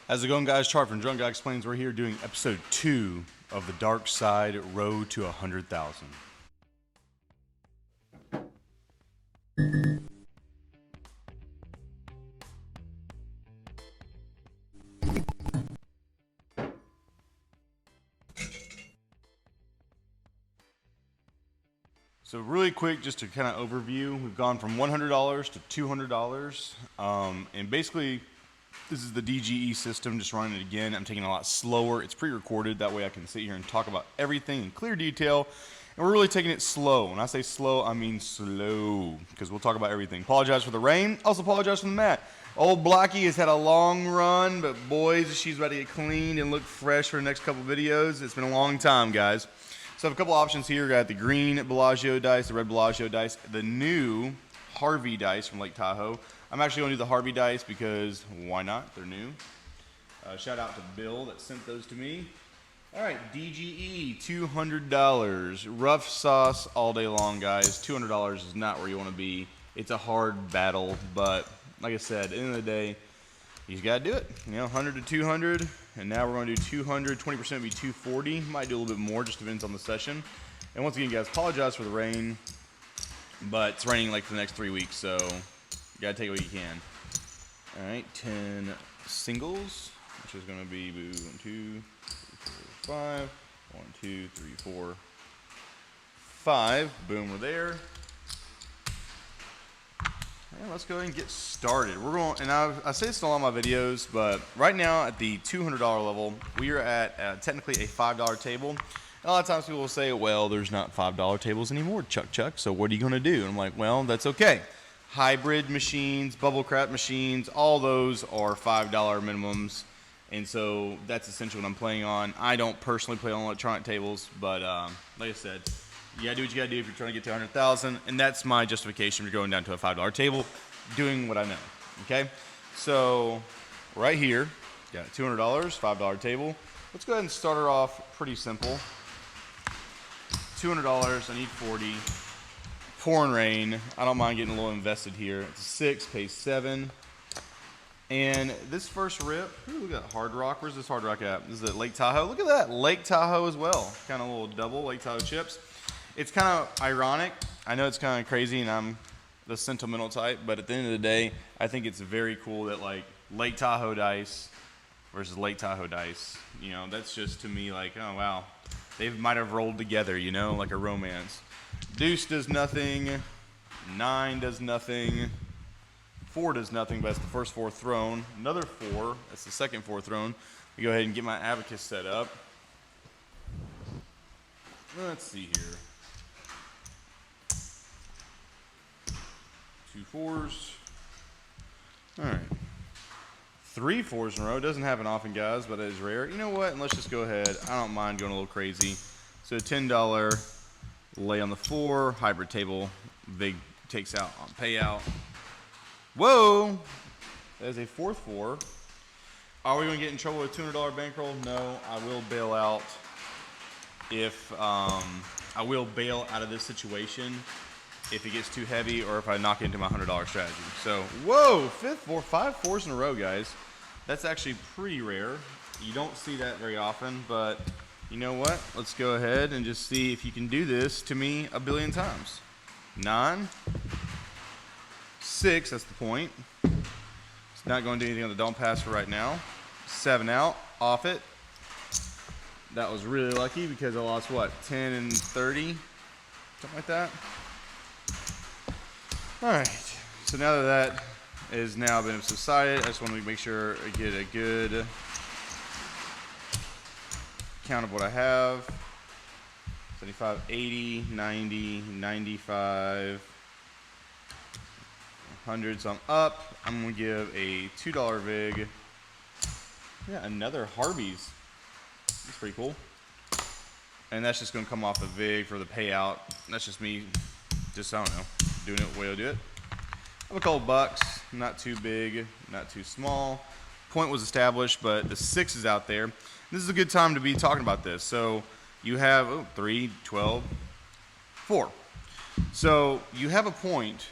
How's it going, guys? Chart from Drunk Guy Explains. We're here doing episode 2 of the Dark Side Road to 100,000. So really quick, just to kind of overview, we've gone from $100 to $200, and basically this is the DGE system, just running it again. I'm taking it a lot slower. It's pre-recorded, that way I can sit here and talk about everything in clear detail, and we're really taking it slow. When I say slow, I mean slow, because we'll talk about everything. Apologize for the rain, also apologize for the mat. Old Blackie has had a long run, but boys, she's ready to get cleaned and look fresh for the next couple videos. It's been a long time, guys. So I have a couple options here. We got the green Bellagio dice, the red Bellagio dice, the new Harvey dice from Lake Tahoe. I'm actually going to do the Harvey dice because why not? They're new. Shout out to Bill that sent those to me. All right, DGE, $200. Rough sauce all day long, guys. $200 is not where you want to be. It's a hard battle, but like I said, at the end of the day, you just got to do it. You know, 100 to 200, and now we're going to do 200. 20% would be 240. Might do a little bit more, just depends on the session. And once again, guys, apologize for the rain, but it's raining like for the next 3 weeks, so you got to take what you can. All right, 10 singles, which is going to be 1, 2, 3, 4, 5. 1, 2, 3, 4, 5. Boom, we're there. Yeah, let's go ahead and get started. We're going, and I say this in a lot of my videos, but right now at the $200 level, we are at technically a $5 table. And a lot of times people will say, well, there's not $5 tables anymore, Chuck, so what are you going to do? And I'm like, well, that's okay. Hybrid machines, bubble crap machines, all those are $5 minimums. And so that's essentially what I'm playing on. I don't personally play on electronic tables, but like I said, you gotta do what you gotta do if you're trying to get to 100,000, and that's my justification for going down to a $5 table, doing what I know. Okay, so right here, got $200, $5 table. Let's go ahead and start her off pretty simple. $200, I need 40. Pouring rain. I don't mind getting a little invested here. It's a 6, pays 7. And this first rip, ooh, we got Hard Rock. Where's this Hard Rock at? This is at Lake Tahoe. Look at that, Lake Tahoe as well. Kind of a little double Lake Tahoe chips. It's kind of ironic. I know it's kind of crazy, and I'm the sentimental type, but at the end of the day, I think it's very cool that like Lake Tahoe dice versus Lake Tahoe dice. You know, that's just to me like, oh wow, they might have rolled together. You know, like a romance. Deuce does nothing. 9 does nothing. 4 does nothing, but it's the first 4 thrown. Another 4. That's the second 4 thrown. We go ahead and get my abacus set up. Let's see here. 2 4s. All right. 3 4s in a row. Doesn't happen often, guys, but it is rare. You know what? And let's just go ahead. I don't mind going a little crazy. So $10 lay on the 4. Hybrid table. Big takes out on payout. Whoa! That is a 4th 4. Are we going to get in trouble with a $200 bankroll? No. I will bail out if I will bail out of this situation if it gets too heavy or if I knock into my $100 strategy. So, whoa, 5th 4, 5 4s in a row, guys. That's actually pretty rare. You don't see that very often, but you know what? Let's go ahead and just see if you can do this to me a billion times. 9, 6, that's the point. It's not going to do anything on the don't pass for right now. 7 out, off it. That was really lucky because I lost what, 10 and 30, something like that. All right, so now that is now been subsided, I just want to make sure I get a good count of what I have. 75, 80, 90, 95, 100, so I'm up. I'm gonna give a $2 vig. Yeah, another Harvey's. That's pretty cool. And that's just gonna come off the vig for the payout. That's just me, just, I don't know, doing it the way I do it. I have a couple bucks, not too big, not too small. Point was established, but the 6 is out there. This is a good time to be talking about this. So you have 3, 12, 4. So you have a point,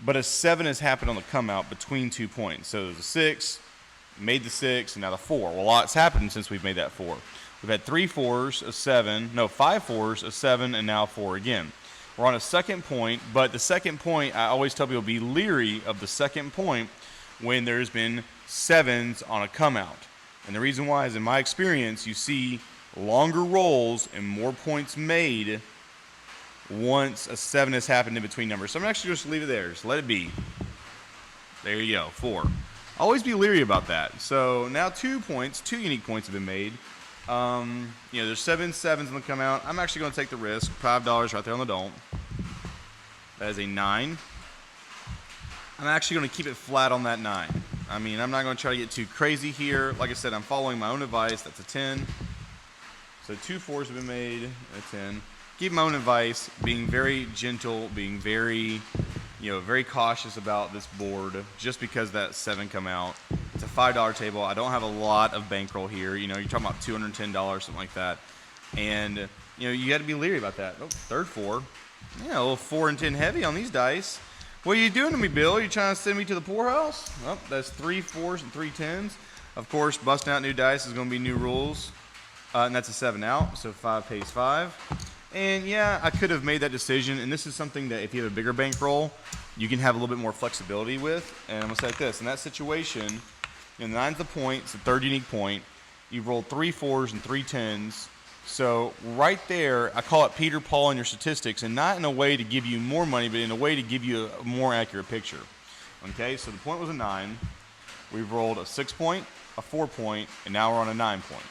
but a 7 has happened on the come out between 2 points. So there's a 6, made the 6, and now the 4. Well, a lot's happened since we've made that 4. We've had 3 4s, a 7, no, 5 4s, a 7, and now 4 again. We're on a second point, but the second point, I always tell people, be leery of the second point when there's been 7s on a come out. And the reason why is, in my experience, you see longer rolls and more points made once a 7 has happened in between numbers. So I'm actually just leave it there. Just let it be. There you go, 4. Always be leery about that. So now 2 unique points have been made. There's 7 7s on the come out. I'm actually going to take the risk. $5 right there on the don't. That is a 9. I'm actually going to keep it flat on that 9. I mean, I'm not going to try to get too crazy here. Like I said, I'm following my own advice. That's a 10. So 2 4s have been made, a 10. Keep my own advice, being very gentle, being very, very cautious about this board, just because that 7 come out. It's a $5 table. I don't have a lot of bankroll here. You're talking about $210, something like that. And, you got to be leery about that. Oh, third 4. Yeah, a little 4 and 10 heavy on these dice. What are you doing to me, Bill? You trying to send me to the poorhouse? Well, that's 3 4s and 3 10s. Of course, busting out new dice is going to be new rules. And that's a 7 out, so 5 pays 5. And yeah, I could have made that decision, and this is something that if you have a bigger bankroll, you can have a little bit more flexibility with. And I'm going to say like this. In that situation, the 9's the point. It's the third unique point. You've rolled 3 4s and 3 10s. So right there, I call it Peter Paul in your statistics, and not in a way to give you more money, but in a way to give you a more accurate picture. Okay, so the point was a 9. We've rolled a 6 point, a 4 point, and now we're on a 9 point.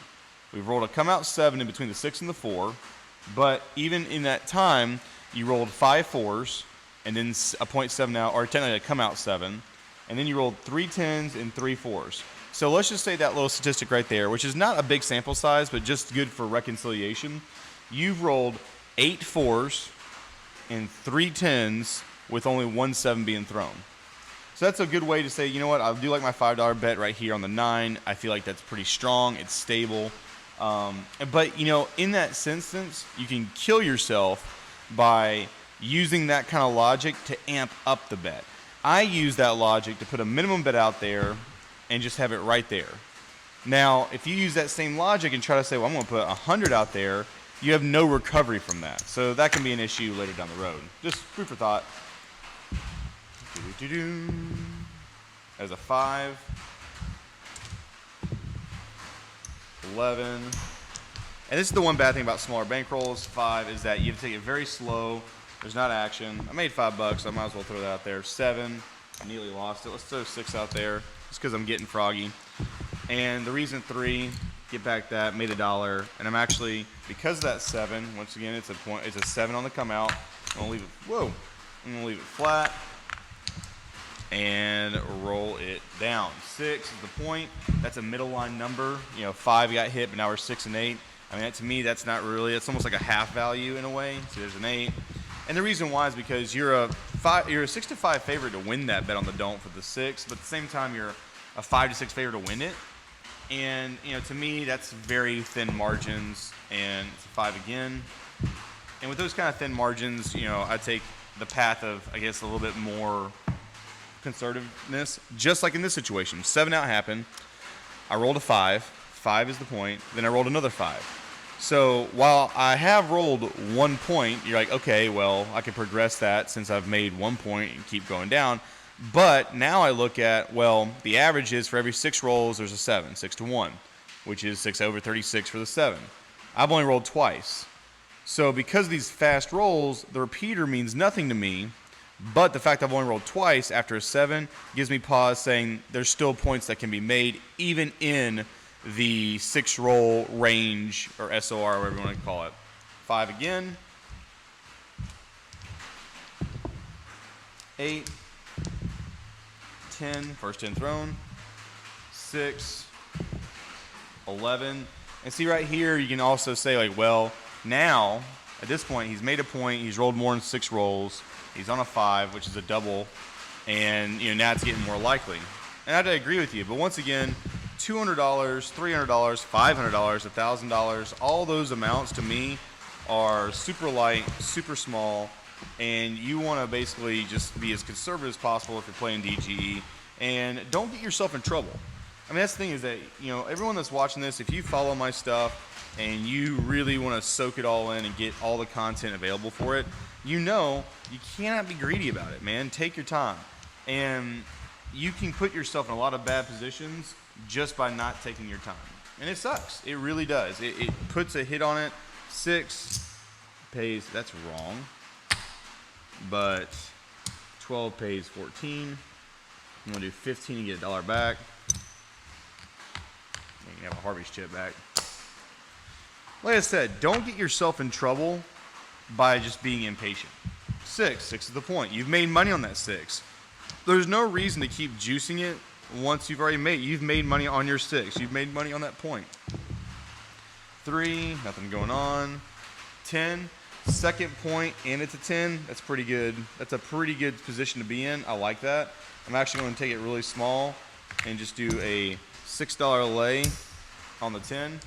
We've rolled a come out 7 in between the 6 and the 4. But even in that time, you rolled 5 4s, and then a 0.7 out, or technically a come out 7, and then you rolled 3 10s and 3 4s. So let's just say that little statistic right there, which is not a big sample size, but just good for reconciliation. You've rolled 8 4s and 3 10s with only 1 7 being thrown. So that's a good way to say, you know what, I do like my $5 bet right here on the 9. I feel like that's pretty strong. It's stable. But, in that instance, you can kill yourself by using that kind of logic to amp up the bet. I use that logic to put a minimum bet out there and just have it right there. Now, if you use that same logic and try to say, well, I'm going to put 100 out there, you have no recovery from that. So that can be an issue later down the road. Just food for thought. As a 5. 11. And this is the one bad thing about smaller bankrolls. 5 is that you have to take it very slow. There's not action. I made $5, so I might as well throw that out there. 7, I nearly lost it. Let's throw 6 out there, just because I'm getting froggy. And the reason 3, get back that, made $1. And I'm actually, because of that 7, once again, it's a 7 on the come out. I'm gonna leave it flat and roll it down. 6 is the point. That's a middle line number. 5 got hit, but now we're 6 and 8. I mean, to me, that's not really. It's almost like a half value in a way. So there's an 8, and the reason why is because you're a 6-5 favorite to win that bet on the don't for the 6, but at the same time, you're a 5-6 favorite to win it. And to me, that's very thin margins, and it's a 5 again. And with those kind of thin margins, I take the path of, I guess, a little bit more conservativeness, just like in this situation. 7 out happened. I rolled a 5. 5 is the point. Then I rolled another 5. So while I have rolled 1 point, you're like, okay, well, I can progress that since I've made 1 point and keep going down. But now I look at, well, the average is for every 6 rolls, there's a 7, 6 to 1, which is 6 over 36 for the 7. I've only rolled twice. So because of these fast rolls, the repeater means nothing to me. But the fact I've only rolled twice after a 7 gives me pause, saying there's still points that can be made even in the 6-roll range, or SOR, whatever you want to call it. 5 again. 8. 10. First 10 thrown. 6. 11. And see right here, you can also say, like, well, now, at this point, he's made a point. He's rolled more than 6 rolls. He's on a 5, which is a double, and now it's getting more likely. And I agree with you, but once again, $200, $300, $500, $1,000, all those amounts to me are super light, super small, and you want to basically just be as conservative as possible if you're playing DGE, and don't get yourself in trouble. I mean, that's the thing is that, you know, everyone that's watching this, if you follow my stuff and you really want to soak it all in and get all the content available for it, you know you cannot be greedy about it, man. Take your time. And you can put yourself in a lot of bad positions just by not taking your time. And it sucks. It really does. It puts a hit on it. 6 pays, that's wrong. But 12 pays 14. I'm gonna do 15 and get $1 back. You can have a Harvey's chip back. Like I said, don't get yourself in trouble by just being impatient. 6 is the point. You've made money on that 6. There's no reason to keep juicing it once you've made money on your 6. You've made money on that point. 3, nothing going on. 10, second point, and it's a 10. That's pretty good. That's a pretty good position to be in. I like that. I'm actually going to take it really small and just do a $6 lay on the 10.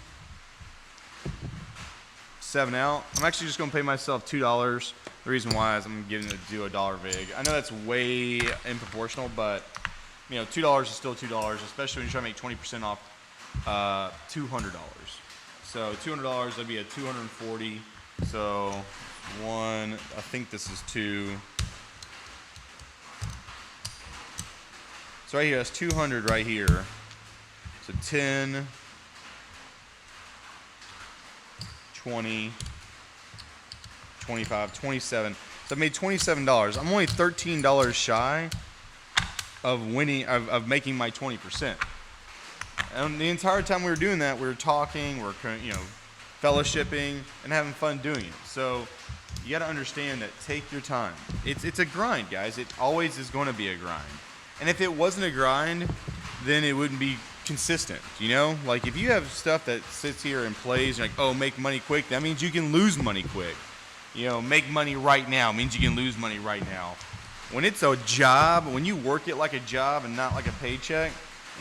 7 out. I'm actually just going to pay myself $2. The reason why is I'm giving it to do a $1 vig. I know that's way improportional, but you know, $2 is still $2, especially when you're trying to make 20% off $200. So $200, that'd be a 240. So 1, I think this is 2. So right here, that's 200 right here. So 10, 20, 25, 27. So I made $27. I'm only $13 shy of winning, of making my 20%. And the entire time we were doing that, we were talking, we're, you know, fellowshipping and having fun doing it. So you got to understand that take your time. It's a grind, guys. It always is going to be a grind. And if it wasn't a grind, then it wouldn't be consistent, you know? Like if you have stuff that sits here and plays, you're like, oh, make money quick, that means you can lose money quick. You know, make money right now means you can lose money right now. When it's a job, when you work it like a job and not like a paycheck,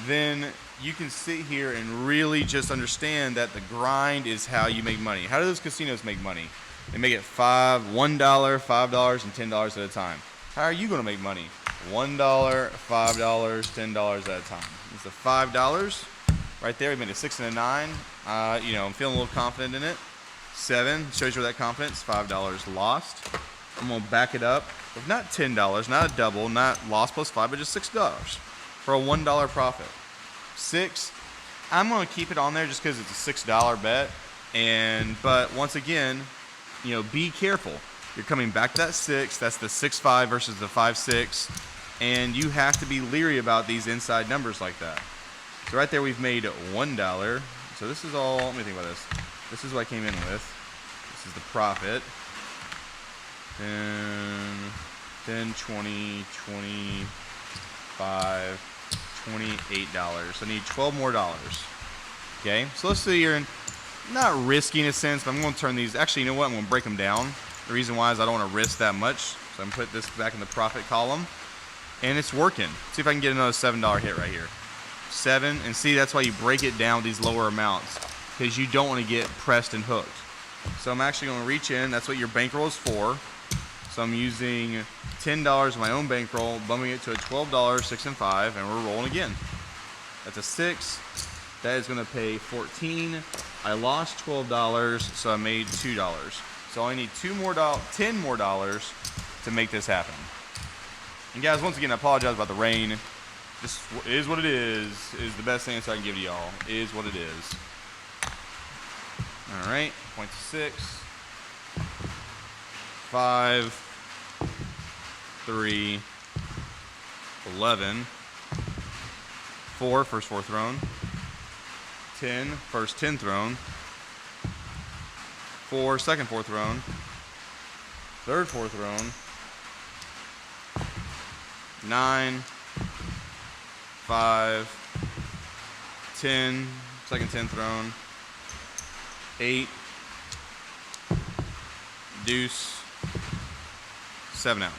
then you can sit here and really just understand that the grind is how you make money. How do those casinos make money? They make it $1, $5, and $10 at a time. How are you going to make money? $1, $5, $10 at a time. It's the $5 right there. We made a 6 and a 9. You know, I'm feeling a little confident in it. 7 shows you where that confidence. $5 lost. I'm gonna back it up with not $10, not a double, not loss plus 5, but just $6 for a $1 profit. 6. I'm gonna keep it on there just because it's a $6 bet. But once again, you know, be careful. You're coming back to that 6. That's the 6-5 versus the 5-6. And you have to be leery about these inside numbers like that. So right there we've made $1. So this is all, let me think about this. This is what I came in with. This is the profit. 10, 20, 25, $28. So I need $12 more. Okay, so let's say you're not risky in a sense, but I'm going to turn these. Actually, you know what? I'm going to break them down. The reason why is I don't want to risk that much. So I'm going to put this back in the profit column. And it's working. See if I can get another $7 hit right here. 7, and see, that's why you break it down with these lower amounts, because you don't want to get pressed and hooked. So I'm actually going to reach in. That's what your bankroll is for. So I'm using $10 of my own bankroll, bumping it to a $12, 6 and 5, and we're rolling again. That's a 6. That is going to pay 14. I lost $12, so I made $2. So I need $10 more to make this happen. And guys, once again, I apologize about the rain. This is what it is the best answer I can give to y'all. Is what it is. All right, point to 6, 5, 3, 11, 4, first 4 thrown, 10, first 10 thrown, 4, second 4 thrown, third 4 thrown, 9, 5, 10, second 10 thrown, 8, deuce, 7 out.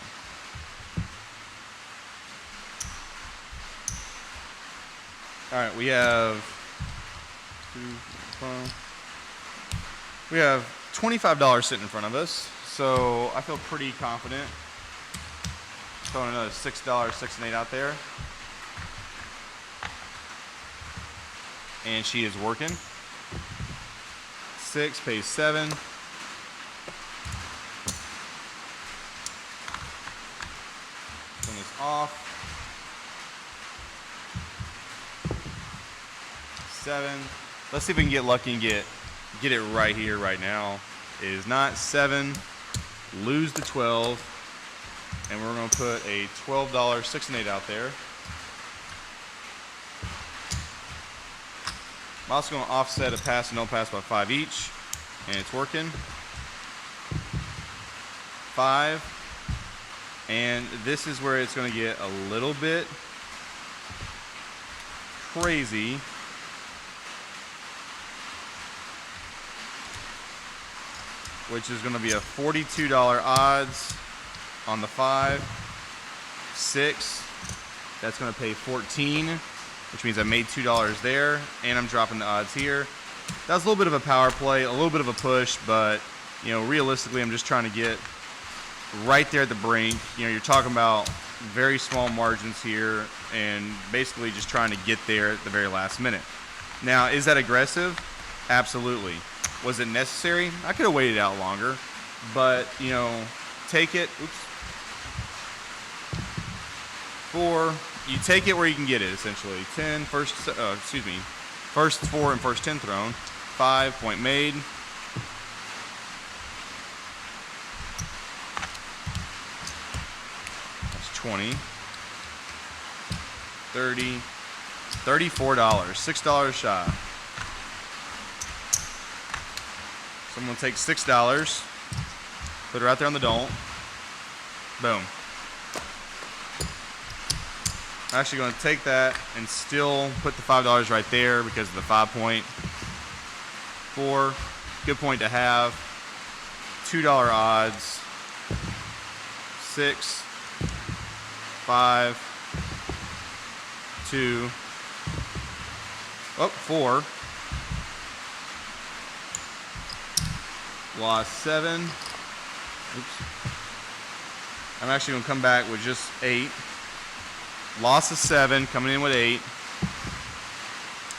All right, we have $25 sitting in front of us, so I feel pretty confident throwing another $6, 6 and 8 out there. and she is working. 6 pays 7. Turn this off. 7. Let's see if we can get lucky and get it right here, right now. It is not 7. Lose the 12. And we're going to put a $12 6 and 8 out there. I'm also going to offset a pass and no pass by 5 each. And it's working. 5. And this is where it's going to get a little bit crazy. Which is going to be a $42 odds on the 5. 6. That's going to pay 14, which means I made $2 there, and I'm dropping the odds here. That's a little bit of a power play, a little bit of a push, but you know, realistically, I'm just trying to get right there at the brink. You know, you're talking about very small margins here, and basically just trying to get there at the very last minute. Now, is that aggressive? Absolutely. Was it necessary? I could have waited out longer, but you know, take it. Oops. 4. You take it where you can get it. Essentially, 10 first. First 4 and first 10 thrown. 5 point made. That's 20. 30. $34. $6 shy. So I'm going to take $6, put it right there on the don't. Boom. I'm actually going to take that and still put the $5 right there because of the 5 point. 4, good point to have. $2 odds. 6, 5, 2, 4. Lost 7. Oops. I'm actually going to come back with just 8. Loss of 7, coming in with 8.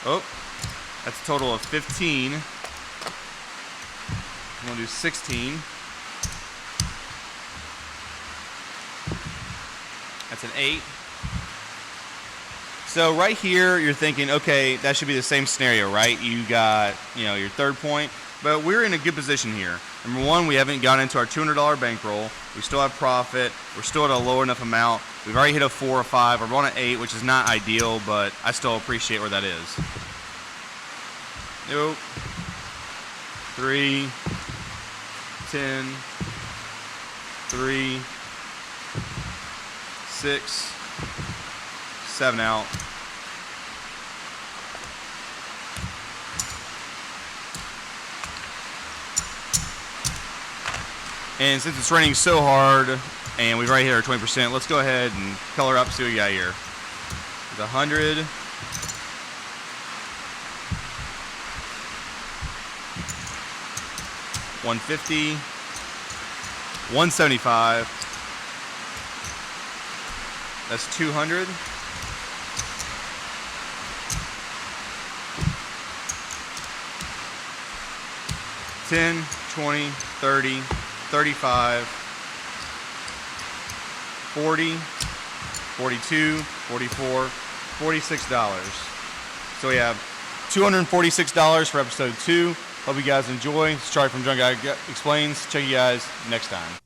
Oh, that's a total of 15. I'm going to do 16. That's an 8. So right here, you're thinking, okay, that should be the same scenario, right? You got, you know, your third point. But we're in a good position here. Number one, we haven't gotten into our $200 bankroll. We still have profit. We're still at a low enough amount. We've already hit a 4 or 5. We're on an 8, which is not ideal, but I still appreciate where that is. Nope. 3, 10, 3, 6, 7 out. And since it's raining so hard, and we've already hit our 20%, let's go ahead and color up, see what we got here. The 100. 150. 175. That's 200. 10, 20, 30. 35, 40, 42, 44, $46. So we have $246 for episode 2. Hope you guys enjoy. It's Charlie from Drunk Guy Explains. Check you guys next time.